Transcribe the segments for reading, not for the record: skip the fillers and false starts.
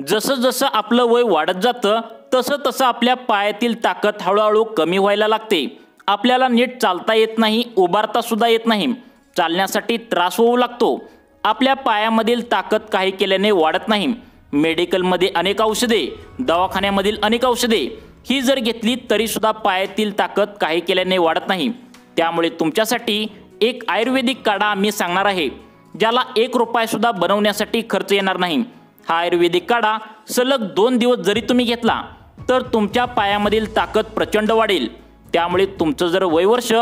जसं जसं आपलं वय वाढत जातं तसं तसं आपल्या पायातील ताकद हळूहळू कमी व्हायला लागते। आपल्याला नीट चालता येत नाही, उभारता सुद्धा येत नाही, चालण्यासाठी त्रास होऊ लागतो। आपल्या पायामधील ताकद काही केल्याने वाढत नाही। मेडिकलमध्ये अनेक औषधे, दवाखान्यामधील अनेक औषधे ही जर घेतली तरी सुद्धा पायातील ताकद काही केल्याने वाढत नाही। त्यामुळे तुमच्यासाठी एक आयुर्वेदिक काढा आम्ही सांगणार आहे, ज्याला 1 रुपया सुद्धा बनवण्यासाठी खर्च येणार नाही। हा आयुर्वेदिक काढा सलग 2 दिवस जरी तुम्ही घेतला तर तुमच्या पायामधील ताकद प्रचंड वाढेल। त्यामुळे तुमचं जर वयवर्ष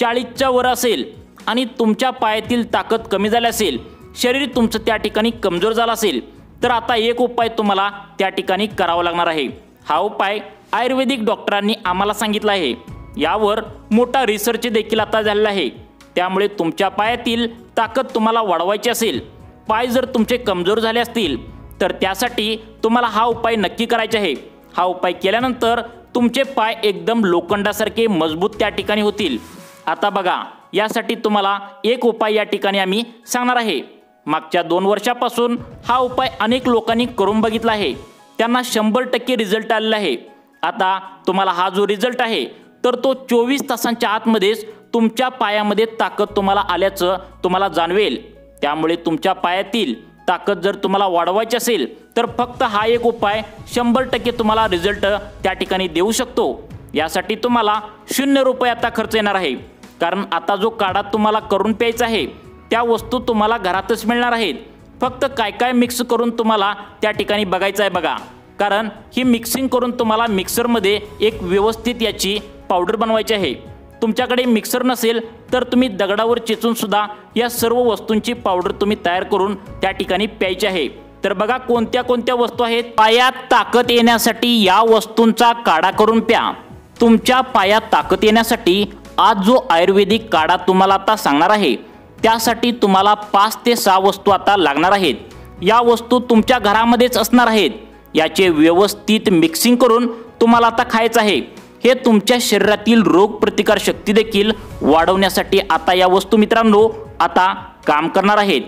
40च्या वर असेल आणि तुमच्या पायातील ताकद कमी झाली असेल, शरीर तुमचं त्या ठिकाणी कमजोर झालं असेल, तर आता एक उपाय तुम्हाला त्या ठिकाणी करावा लागणार आहे। हा उपाय आयुर्वेदिक डॉक्टरांनी आम्हाला सांगितला आहे। यावर मोठा रिसर्च देखील आता झालेला आहे। त्यामुळे तुमच्या पायातील ताकद तुम्हाला वाढवायची असेल, पाय जर तुमचे कमजोर झाले असतील, तर त्यासाठी तुम्हाला हा उपाय नक्की करायचा आहे। हा उपाय केल्यानंतर तुमचे पाय एकदम लोखंडासारखे मजबूत त्या ठिकाणी होतील। आता बघा, यासाठी तुम्हाला एक उपाय या ठिकाणी आम्ही सांगणार आहे। मागच्या 2 वर्षापासून हा उपाय अनेक लोकांनी करून बघितला आहे, त्यांना 100% रिझल्ट आलेला आहे। आता तुम्हाला हा जो रिझल्ट आहे तर तो 24 तासांच्या आतमध्येच तुमच्या पायामध्ये ताकद तुम्हाला आल्याचं तुम्हाला जाणवेल। त्यामुळे तुमच्या पायातील ताकद जर तुम्हाला वाढवायची असेल तर फक्त हा एक उपाय 100% तुम्हाला रिझल्ट त्या ठिकाणी देऊ शकतो। यासाठी तुम्हाला 0 रुपये आता खर्च येणार आहे, कारण आता जो काढा तुम्हाला करून प्यायचा आहे त्या वस्तू तुम्हाला घरातच मिळणार आहेत। फक्त काय काय मिक्स करून तुम्हाला त्या ठिकाणी बघायचं आहे बघा, कारण ही मिक्सिंग करून तुम्हाला मिक्सरमध्ये एक व्यवस्थित याची पावडर बनवायची आहे। तुमच्याकडे मिक्सर नसेल तर तुम्ही दगडावर चेचून सुद्धा या सर्व वस्तूंची पावडर तुम्ही तयार करून त्या ठिकाणी प्यायची आहे। तर बघा कोणत्या कोणत्या वस्तू आहेत। पायात ताकद येण्यासाठी या वस्तूंचा काढा करून प्या। तुमच्या पायात ताकद येण्यासाठी आज जो आयुर्वेदिक काढा तुम्हाला आता सांगणार आहे त्यासाठी तुम्हाला 5 ते 6 वस्तू आता लागणार आहेत। या वस्तू तुमच्या घरामध्येच असणार आहेत। याचे व्यवस्थित मिक्सिंग करून तुम्हाला आता खायचं आहे। हे तुमच्या शरीरातील रोगप्रतिकार शक्ती देखील वाढवण्यासाठी आता या वस्तू मित्रांनो आता काम करणार आहेत।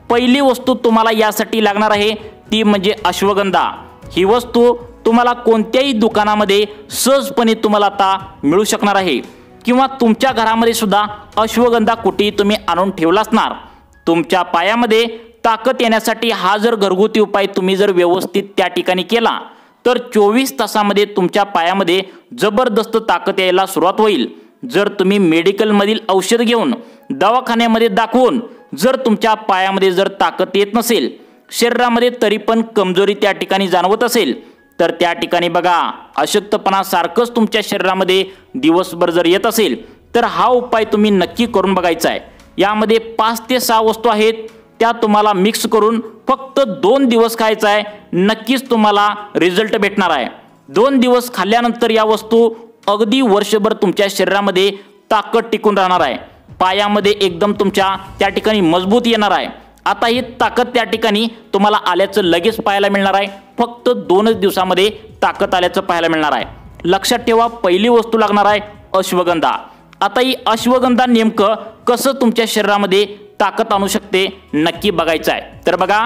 पहिली वस्तू तुम्हाला यासाठी लागणार आहे ती म्हणजे अश्वगंधा। ही वस्तू तुम्हाला कोणत्याही दुकानामध्ये सहजपणे तुम्हाला आता मिळू शकणार आहे, किंवा तुमच्या घरामध्ये सुद्धा अश्वगंधा कुठेही तुम्ही आणून ठेवला असणार। तुमच्या पायामध्ये ताकद येण्यासाठी हा जर घरगुती उपाय तुम्ही जर व्यवस्थित त्या ठिकाणी केला तर 24 तासामध्ये तुमच्या पायामध्ये जबरदस्त ताकद यायला सुरुवात होईल। जर तुम्ही मेडिकलमधील औषध घेऊन दवाखान्यामध्ये दाखवून जर तुमच्या पायामध्ये जर ताकद येत नसेल, शरीरामध्ये तरी पण कमजोरी त्या ठिकाणी जाणवत असेल, तर त्या ठिकाणी बघा अशक्तपणा सारखंच तुमच्या शरीरामध्ये दिवसभर जर येत असेल तर हा उपाय तुम्ही नक्की करून बघायचा आहे। यामध्ये 5 ते 6 वस्तू आहेत, त्या तुम्हाला मिक्स करून फक्त 2 दिवस खायचा आहे। नक्कीच तुम्हाला रिझल्ट भेटणार आहे। 2 दिवस खाल्ल्यानंतर या वस्तू अगदी वर्षभर तुमच्या शरीरामध्ये ताकद टिकून राहणार आहे। पायामध्ये एकदम तुमच्या त्या ठिकाणी मजबूत येणार आहे। आता ही ताकद त्या ठिकाणी तुम्हाला आल्याचं लगेच पाहायला मिळणार आहे। फक्त 2च दिवसामध्ये ताकद आल्याचं पाहायला मिळणार आहे। लक्षात ठेवा, पहिली वस्तू लागणार आहे अश्वगंधा। आता ही अश्वगंधा नेमकं कसं तुमच्या शरीरामध्ये ताकद आणू शकते नक्की बघायचं आहे। तर बघा,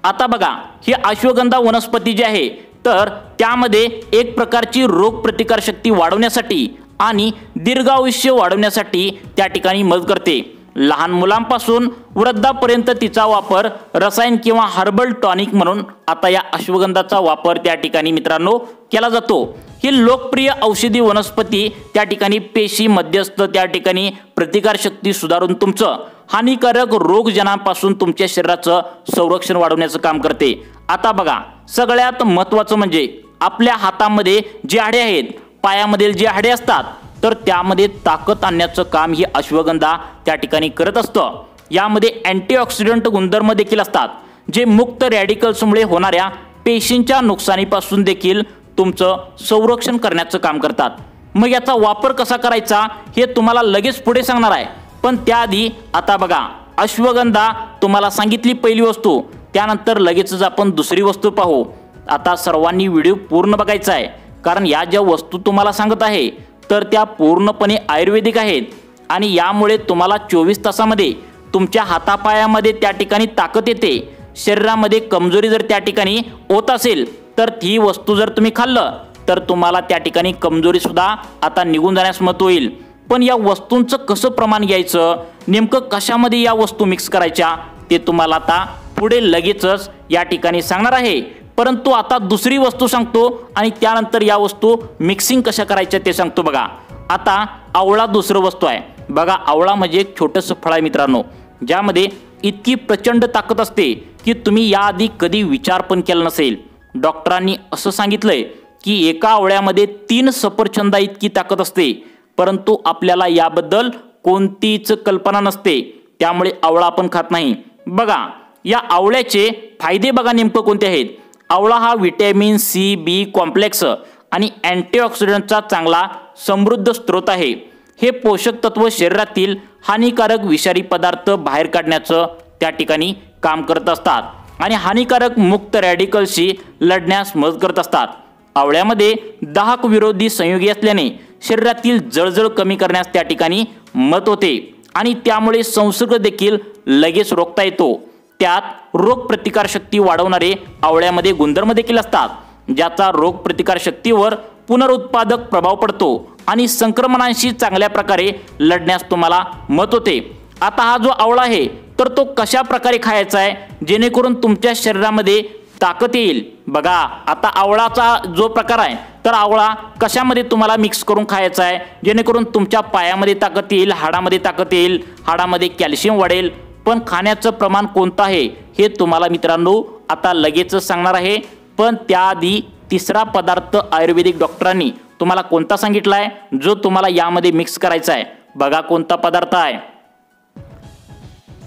आता बघा ही अश्वगंधा वनस्पती जी आहे तर त्यामध्ये एक प्रकारची रोगप्रतिकार शक्ती वाढवण्यासाठी आणि दीर्घायुष्य वाढवण्यासाठी त्या ठिकाणी मदत करते। लहान मुलांपासून वृद्धापर्यंत तिचा वापर रसायन किंवा हर्बल टॉनिक म्हणून आता या अश्वगंधाचा वापर त्या ठिकाणी मित्रांनो केला जातो। ही लोकप्रिय औषधी वनस्पती त्या ठिकाणी पेशी मध्यस्थ त्या ठिकाणी प्रतिकारशक्ती सुधारून तुमचं हानिकारक रोगजनांपासून तुमच्या शरीराचं संरक्षण वाढवण्याचं काम करते। आता बघा, सगळ्यात महत्त्वाचं म्हणजे आपल्या हातामध्ये जी हाडे आहेत, पायामधील जी हाडे असतात, तर त्यामध्ये ताकद आणण्याचं काम ही अश्वगंधा त्या ठिकाणी करत असतं। यामध्ये अँटीऑक्सिडंट गुणधर्म देखील असतात, जे मुक्त रॅडिकल्समुळे होणाऱ्या पेशींच्या नुकसानीपासून देखील तुमचं संरक्षण करण्याचं काम करतात। मग याचा वापर कसा करायचा हे तुम्हाला लगेच पुढे सांगणार आहे, पण त्याआधी आता बघा अश्वगंधा तुम्हाला सांगितली पहिली वस्तू, त्यानंतर लगेचच आपण दुसरी वस्तू पाहू। आता सर्वांनी व्हिडिओ पूर्ण बघायचा आहे, कारण या ज्या वस्तू तुम्हाला सांगत आहे तर त्या पूर्णपणे आयुर्वेदिक आहेत आणि यामुळे तुम्हाला 24 तासामध्ये तुमच्या हातापायामध्ये त्या ठिकाणी ताकद येते। शरीरामध्ये कमजोरी जर त्या ठिकाणी होत असेल तर ही वस्तू जर तुम्ही खाल्लं तर तुम्हाला त्या ठिकाणी कमजोरी सुद्धा आता निघून जाण्यास मदत होईल। पण या वस्तूंचं कसं प्रमाण घ्यायचं, नेमकं कशामध्ये या वस्तू मिक्स करायच्या ते तुम्हाला आता पुढे लगेचच या ठिकाणी सांगणार आहे। परंतु आता दुसरी वस्तू सांगतो आणि त्यानंतर या वस्तू मिक्सिंग कशा करायच्या ते सांगतो। बघा आता आवळा दुसरं वस्तू आहे। बघा आवळा म्हणजे एक छोटंसं फळ आहे मित्रांनो, ज्यामध्ये इतकी प्रचंड ताकद असते की तुम्ही याआधी कधी विचार पण केला नसेल। डॉक्टरांनी असं सांगितलंय की एका आवळ्यामध्ये 3 सफरचंदा इतकी ताकद असते, परंतु आपल्याला याबद्दल कोणतीच कल्पना नसते, त्यामुळे आवळा आपण खात नाही। बघा या आवळ्याचे फायदे बघा नेमकं कोणते आहेत। आवळा हा व्हिटॅमिन सी, बी कॉम्प्लेक्स आणि अँटीऑक्सिडंटचा चांगला समृद्ध स्रोत आहे। हे पोषक तत्व शरीरातील हानिकारक विषारी पदार्थ बाहेर काढण्याचं त्या ठिकाणी काम करत असतात आणि हानिकारक मुक्त रॅडिकल्सशी लढण्यास मदत करत असतात। आवळ्यामध्ये दाहक विरोधी संयुगी असल्याने शरीरातील जळजळ कमी करण्यास त्या ठिकाणी मदत होते आणि त्यामुळे संसर्ग देखील लगेच रोखता येतो। त्यात रोगप्रतिकारशक्ती वाढवणारे आवळ्यामध्ये गुणधर्म देखील असतात, ज्याचा रोगप्रतिकारशक्तीवर पुनरुत्पादक प्रभाव पडतो आणि संक्रमणांशी चांगल्या प्रकारे लढण्यास तुम्हाला मदत होते। आता हा जो आवळा आहे तर तो कशा प्रकारे खायचा आहे जेणेकरून तुमच्या शरीरामध्ये ताकद येईल। बघा आता आवळाचा जो प्रकार आहे तर आवळा कशामध्ये तुम्हाला मिक्स करून खायचा आहे जेणेकरून तुमच्या पायामध्ये ताकद येईल, हाडामध्ये ताकद येईल, हाडामध्ये कॅल्शियम वाढेल। पण खाण्याचं प्रमाण कोणतं आहे हे तुम्हाला मित्रांनो आता लगेच सांगणार आहे। पण त्याआधी तिसरा पदार्थ आयुर्वेदिक डॉक्टरांनी तुम्हाला कोणता सांगितलाय जो तुम्हाला यामध्ये मिक्स करायचा आहे। बघा कोणता पदार्थ आहे।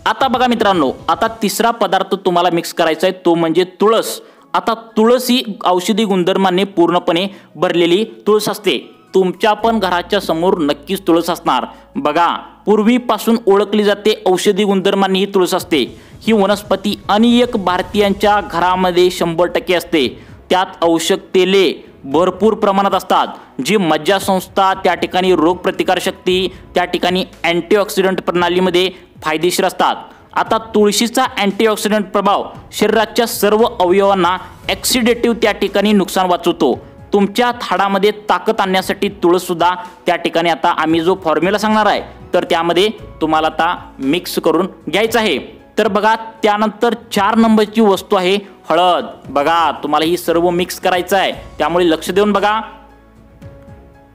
आता बघा मित्रांनो, आता तिसरा पदार्थ तुम्हाला मिक्स करायचा आहे तो म्हणजे तुळस। आता तुळस ही औषधी गुणधर्मांनी पूर्णपणे भरलेली तुळस असते। तुमच्या पण घराच्या समोर नक्कीच तुळस असणार। बघा पूर्वीपासून ओळखली जाते औषधी गुणधर्मांनी ही तुळस असते। ही वनस्पती अनेक भारतीयांच्या घरामध्ये 100% असते। त्यात औषध तेले भरपूर प्रमाणात असतात, जी मज्जासंस्था त्या ठिकाणी रोगप्रतिकारशक्ती त्या ठिकाणी अँटीऑक्सिडंट प्रणालीमध्ये फायदेशीर असतात। आता तुळशीचा अँटीऑक्सिडंट प्रभाव शरीराच्या सर्व अवयवांना ऑक्सिडेटिव्ह त्या ठिकाणी नुकसान वाचवतो। तुमच्या हाडामध्ये ताकद आणण्यासाठी तुळस सुद्धा त्या ठिकाणी आता आम्ही जो फॉर्म्युला सांगणार आहे तर त्यामध्ये तुम्हाला आता मिक्स करून घ्यायचं आहे। तर बघा त्यानंतर 4 नंबरची वस्तू आहे हळद। बघा तुम्हाला ही सर्व मिक्स करायचं आहे, त्यामुळे लक्ष देऊन बघा।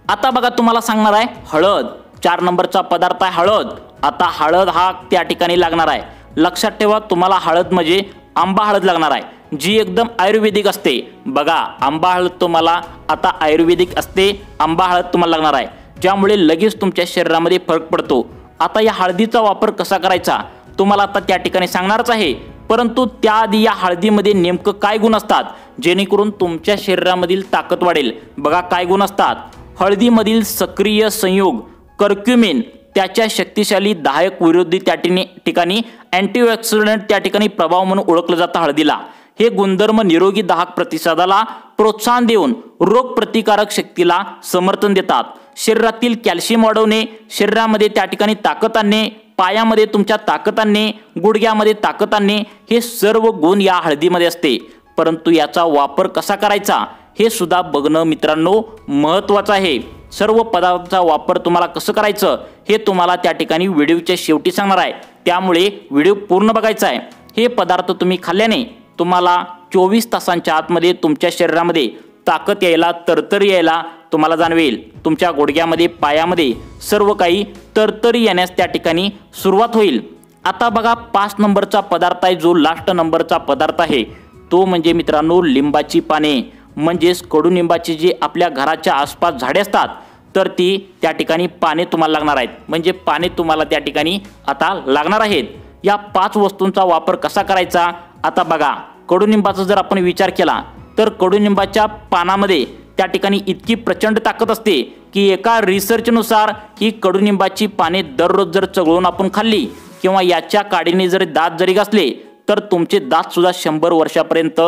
आता बघा तुम्हाला सांगणार आहे हळद, 4 नंबरचा पदार्थ आहे हळद। आता हळद हा त्या ठिकाणी लागणार आहे। लक्षात ठेवा तुम्हाला हळद म्हणजे आंबा हळद लागणार आहे, जी एकदम आयुर्वेदिक असते। बघा आंबा हळद तुम्हाला आता आयुर्वेदिक असते, आंबा हळद तुम्हाला लागणार आहे, ज्यामुळे लगेच तुमच्या शरीरामध्ये फरक पडतो। आता या हळदीचा वापर कसा करायचा तुम्हाला आता त्या ठिकाणी सांगणारच आहे, परंतु त्याआधी या हळदीमध्ये नेमकं काय गुण असतात जेणेकरून तुमच्या शरीरामधील ताकद वाढेल। बघा काय गुण असतात। हळदीमधील सक्रिय संयोग कर्क्युमिन त्याच्या शक्तिशाली दाहक विरोधी त्या ठिकाणी अँटीऑक्सिडंट त्या ठिकाणी प्रभाव म्हणून ओळखलं जातं हळदीला। हे गुणधर्म निरोगी दाहक प्रतिसादाला प्रोत्साहन देऊन रोगप्रतिकारक शक्तीला समर्थन देतात। शरीरातील कॅल्शियम वाढवणे, शरीरामध्ये त्या ठिकाणी ताकद आणणे, पायामध्ये तुमच्या ताकद आणणे, गुडघ्यामध्ये ताकद आणणे, हे सर्व गुण या हळदीमध्ये असते। परंतु याचा वापर कसा करायचा हे सुद्धा बघणं मित्रांनो महत्त्वाचं आहे। सर्व पदार्थांचा वापर तुम्हाला कसं करायचं हे तुम्हाला त्या ठिकाणी व्हिडिओच्या शेवटी सांगणार आहे, त्यामुळे व्हिडिओ पूर्ण बघायचा आहे। हे पदार्थ तुम्ही खाल्ल्याने तुम्हाला 24 तासांच्या आतमध्ये तुमच्या शरीरामध्ये ताकद यायला, तरतरी यायला तुम्हाला जाणवेल। तुमच्या गुडघ्यामध्ये, पायामध्ये सर्व काही तरतरी येण्यास त्या ठिकाणी सुरुवात होईल। आता बघा 5 नंबरचा पदार्थ आहे, जो लास्ट नंबरचा पदार्थ आहे तो म्हणजे मित्रांनो लिंबाची पाने, म्हणजेच कडुनिंबाची जी आपल्या घराच्या आसपास झाडे असतात तर ती त्या ठिकाणी पाने तुम्हाला लागणार आहेत, म्हणजे पाने तुम्हाला त्या ठिकाणी आता लागणार आहेत। या 5 वस्तूंचा वापर कसा करायचा आता बघा। कडुनिंबाचा जर आपण विचार केला तर कडुनिंबाच्या पानामध्ये त्या ठिकाणी इतकी प्रचंड ताकद असते की एका रिसर्चनुसार ही कडुनिंबाची पाने दररोज जर चघळून आपण खाल्ली किंवा याच्या काडीने जर दात जरी घासले तर तुमचे दात सुद्धा 100 वर्षापर्यंत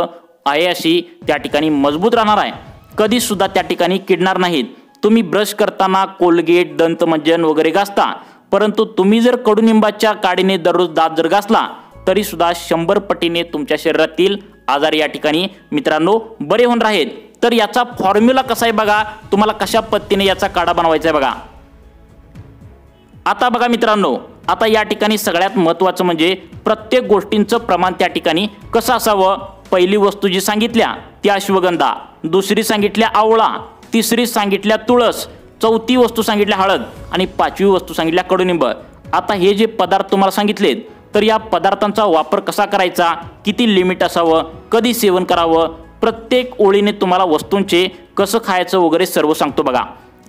आहे अशी त्या ठिकाणी मजबूत राहणार आहे, कधी सुद्धा त्या ठिकाणी किडणार नाहीत। तुम्ही ब्रश करताना कोलगेट, दंतमंजन वगैरे घासता, परंतु तुम्ही जर कडुनिंबाच्या काडीने दररोज दात जर घासला तरी सुद्धा 100 पटीने तुमच्या शरीरातील आजार या ठिकाणी मित्रांनो बरे होणार आहेत। तर याचा फॉर्म्युला कसा आहे बघा, तुम्हाला कशा पद्धतीने याचा काढा बनवायचा आहे बघा। आता बघा मित्रांनो, आता या ठिकाणी सगळ्यात महत्त्वाचं म्हणजे प्रत्येक गोष्टींचं प्रमाण त्या ठिकाणी कसं असावं। पहिली वस्तू जी सांगितल्या ती अश्वगंधा, दुसरी सांगितल्या आवळा, तिसरी सांगितल्या तुळस, चौथी वस्तू सांगितल्या हळद आणि पाचवी वस्तू सांगितल्या कडुनिंब। आता हे जे पदार्थ तुम्हाला सांगितलेत, तर या पदार्थांचा वापर कसा करायचा, किती लिमिट असावं, कधी सेवन करावं, प्रत्येक ओळीने तुम्हाला वस्तूंचे कसं खायचं वगैरे सर्व सांगतो बघा।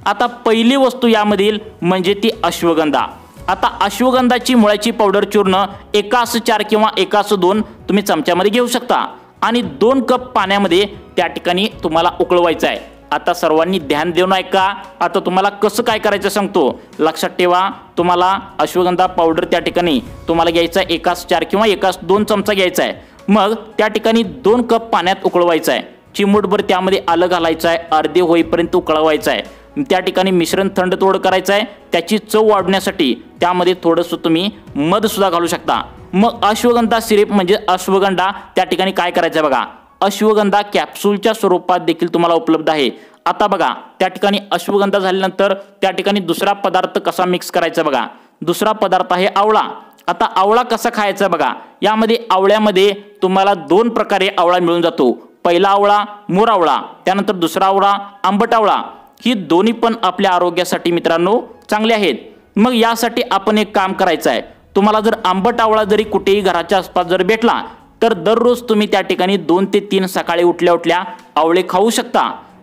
आता पहिली वस्तू यामधील म्हणजे ती अश्वगंधा। आता अश्वगंधाची मुळाची पावडर चूर्ण 1:4 किंवा 1:2 तुम्ही चमच्यामध्ये घेऊ शकता आणि 2 कप पाण्यामध्ये त्या ठिकाणी तुम्हाला उकळवायचं आहे। आता सर्वांनी ध्यान देऊन ऐका, आता तुम्हाला कसं काय करायचं सांगतो, लक्षात ठेवा। तुम्हाला अश्वगंधा पावडर त्या ठिकाणी तुम्हाला घ्यायचा आहे 1:4 किंवा 1:2 चमचा घ्यायचा आहे। मग त्या ठिकाणी 2 कप पाण्यात उकळवायचं आहे, चिमूटभर त्यामध्ये आलं घालायचं आहे, अर्धे होईपर्यंत उकळवायचं आहे। त्या ठिकाणी मिश्रण थंड थोडं करायचं आहे, त्याची चव वाढवण्यासाठी त्यामध्ये थोडंसं तुम्ही मध सुद्धा घालू शकता। मग अश्वगंधा सिरप म्हणजे अश्वगंधा त्या ठिकाणी काय करायचं आहे बघा, अश्वगंधा कॅप्सूलच्या स्वरूपात देखील तुम्हाला उपलब्ध आहे। आता बघा त्या ठिकाणी अश्वगंधा झाल्यानंतर त्या ठिकाणी दुसरा पदार्थ कसा मिक्स करायचा बघा। दुसरा पदार्थ आहे आवळा। आता आवळा कसा खायचा बघा, यामध्ये आवळ्यामध्ये तुम्हाला 2 प्रकारे आवळा मिळून जातो। पहिला आवळा मोर आवळा, त्यानंतर दुसरा आवळा आंबट आवळा। ही दोन्ही पण आपल्या आरोग्यासाठी मित्रांनो चांगले आहेत। मग यासाठी आपण एक काम करायचं आहे, तुम्हाला जर आंबट आवळा जरी कुठेही घराच्या आसपास जर भेटला तर दररोज तुम्ही त्या ठिकाणी 2 ते 3 सकाळी उठल्या उठल्या आवळे खाऊ शकता।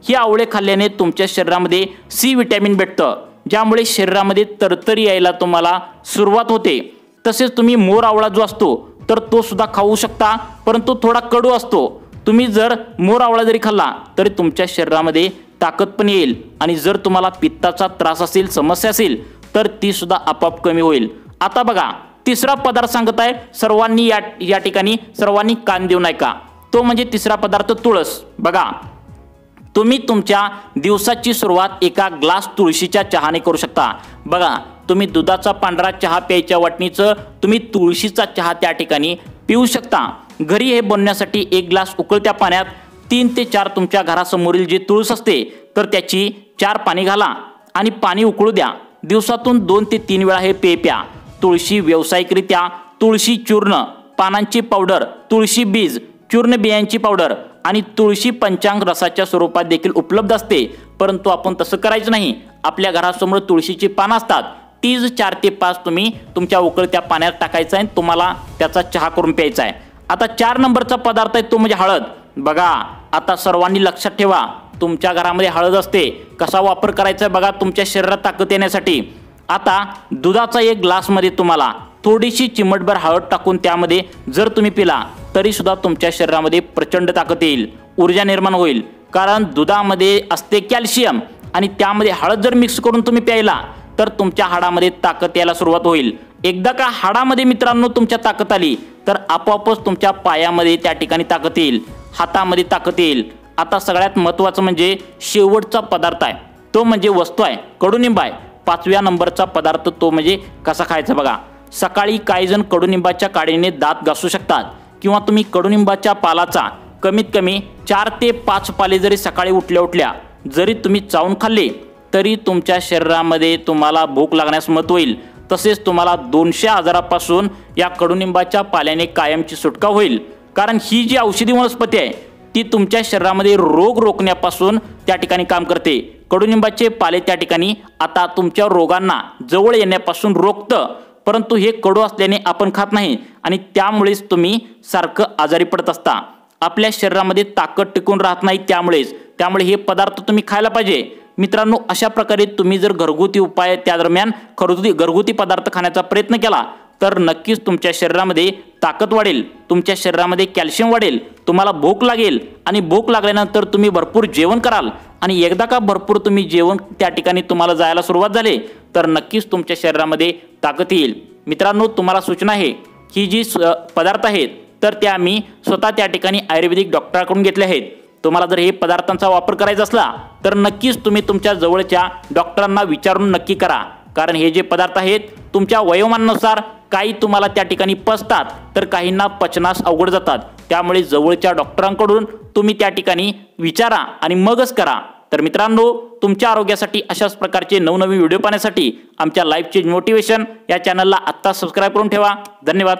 ही आवळे खाल्ल्याने तुमच्या शरीरामध्ये सी विटॅमिन भेटतं, ज्यामुळे शरीरामध्ये तरतरी यायला तुम्हाला सुरुवात होते। तसेच तुम्ही मोर आवळा जो असतो तर तो सुद्धा खाऊ शकता, परंतु थोडा कडू असतो। तुम्ही जर मोर आवळा जरी खाल्ला तरी तुमच्या शरीरामध्ये ताकद पण येईल आणि जर तुम्हाला पित्ताचा त्रास असेल, समस्या असेल तर ती सुद्धा आपोआप कमी होईल। आता बघा तिसरा पदार्थ सांगत आहे, सर्वांनी या ठिकाणी सर्वांनी कान देऊन ऐका, तो म्हणजे तिसरा पदार्थ तुळस। बघा तुम्ही तुमच्या दिवसाची सुरुवात एका ग्लास तुळशीच्या चहाने करू शकता। बघा तुम्ही दुधाचा पांढरा चहा प्यायच्या वाटणीचं तुम्ही तुळशीचा चहा त्या ठिकाणी पिऊ शकता। घरी हे बनवण्यासाठी 1 ग्लास उकळत्या पाण्यात 3 ते 4 तुमच्या घरासमोरील जी तुळस असते तर त्याची 4 पाणी घाला आणि पाणी उकळू द्या। दिवसातून 2 ते 3 वेळा हे पेय प्या। तुळशी व्यावसायिकरित्या तुळशी चूर्ण, पानांची पावडर, तुळशी बीज, चूर्ण बियांची पावडर आणि तुळशी पंचांग रसाच्या स्वरूपात देखील उपलब्ध असते, परंतु आपण तसं करायचं नाही। आपल्या घरासमोर तुळशीची पानं असतात, तीच 4 ते 5 तुम्ही तुमच्या उकळत्या पाण्यात टाकायचं आहे, तुम्हाला त्याचा चहा करून प्यायचा आहे। आता 4 नंबरचा पदार्थ आहे तो म्हणजे हळद। बघा आता सर्वांनी लक्षात ठेवा, तुमच्या घरामध्ये हळद असते, कसा वापर करायचा आहे बघा तुमच्या शरीरात ताकद येण्यासाठी। आता दुधाचा 1 ग्लासमध्ये तुम्हाला थोडीशी चिमटभर हळद टाकून त्यामध्ये जर तुम्ही पिला तरी सुद्धा तुमच्या शरीरामध्ये प्रचंड ताकद येईल, ऊर्जा निर्माण होईल। कारण दुधामध्ये असते कॅल्शियम आणि त्यामध्ये हळद जर मिक्स करून तुम्ही प्यायला तर तुमच्या हाडामध्ये ताकद यायला सुरुवात होईल। एकदा का हाडामध्ये मित्रांनो तुमच्या ताकद आली तर आपोआपच तुमच्या पायामध्ये त्या ठिकाणी ताकद येईल, हातामध्ये ताकद येईल। आता सगळ्यात महत्त्वाचं म्हणजे शेवटचा पदार्थ आहे तो म्हणजे वस्तू आहे कडुनिंब आहे। 5व्या नंबरचा पदार्थ तो म्हणजे कसा खायचा बघा। सकाळी काही जण कडुनिंबाच्या काडीने दात घासू शकतात किंवा तुम्ही कडुनिंबाच्या पालाचा कमीत कमी 4 ते 5 पाले जरी सकाळी उठल्या उठल्या जरी तुम्ही चावून खाल्ले तरी तुमच्या शरीरामध्ये तुम्हाला भूक लागण्यास मदत होईल। तसेच तुम्हाला 200 आजारापासून या कडुनिंबाच्या पाल्याने कायमची सुटका होईल। कारण ही जी औषधी वनस्पती आहे ती तुमच्या शरीरामध्ये रोग रोखण्यापासून त्या ठिकाणी काम करते। कडुनिंबाचे पाले त्या ठिकाणी आता तुमच्या रोगांना जवळ येण्यापासून रोखतं, परंतु हे कडू असल्याने आपण खात नाही आणि त्यामुळेच तुम्ही सारखं आजारी पडत असता। आपल्या शरीरामध्ये ताकद टिकून राहत नाही, त्यामुळे हे पदार्थ तुम्ही खायला पाहिजे। मित्रांनो अशा प्रकारे तुम्ही जर घरगुती उपाय त्या दरम्यान घरगुती पदार्थ खाण्याचा प्रयत्न केला तर नक्कीच तुमच्या शरीरामध्ये ताकद वाढेल, तुमच्या शरीरामध्ये कॅल्शियम वाढेल, तुम्हाला भूक लागेल आणि भूक लागल्यानंतर तुम्ही भरपूर जेवण कराल आणि एकदा का भरपूर तुम्ही जेवण त्या ठिकाणी तुम्हाला जायला सुरुवात झाली तर नक्कीच तुमच्या शरीरामध्ये ताकद येईल। मित्रांनो तुम्हाला सूचना आहे की जी पदार्थ आहेत तर ते आम्ही स्वतः त्या ठिकाणी आयुर्वेदिक डॉक्टरांकडून घेतले आहेत। तुम्हाला जर हे पदार्थांचा वापर करायचा असला तर नक्कीच तुम्ही तुमच्या जवळच्या डॉक्टरांना विचारून नक्की करा, कारण हे जे पदार्थ आहेत तुमच्या वयोमानानुसार काही तुम्हाला त्या ठिकाणी पचतात तर काहींना पचनास अवघड जातात। त्यामुळे जवळच्या डॉक्टरांकडून तुम्ही त्या ठिकाणी विचारा आणि मगच करा। तर मित्रांनो, तुमच्या आरोग्यासाठी अशाच प्रकारचे नवनवीन व्हिडिओ पाहण्यासाठी आमच्या लाईफ चेंज मोटिवेशन या चॅनलला आत्ता सबस्क्राईब करून ठेवा। धन्यवाद।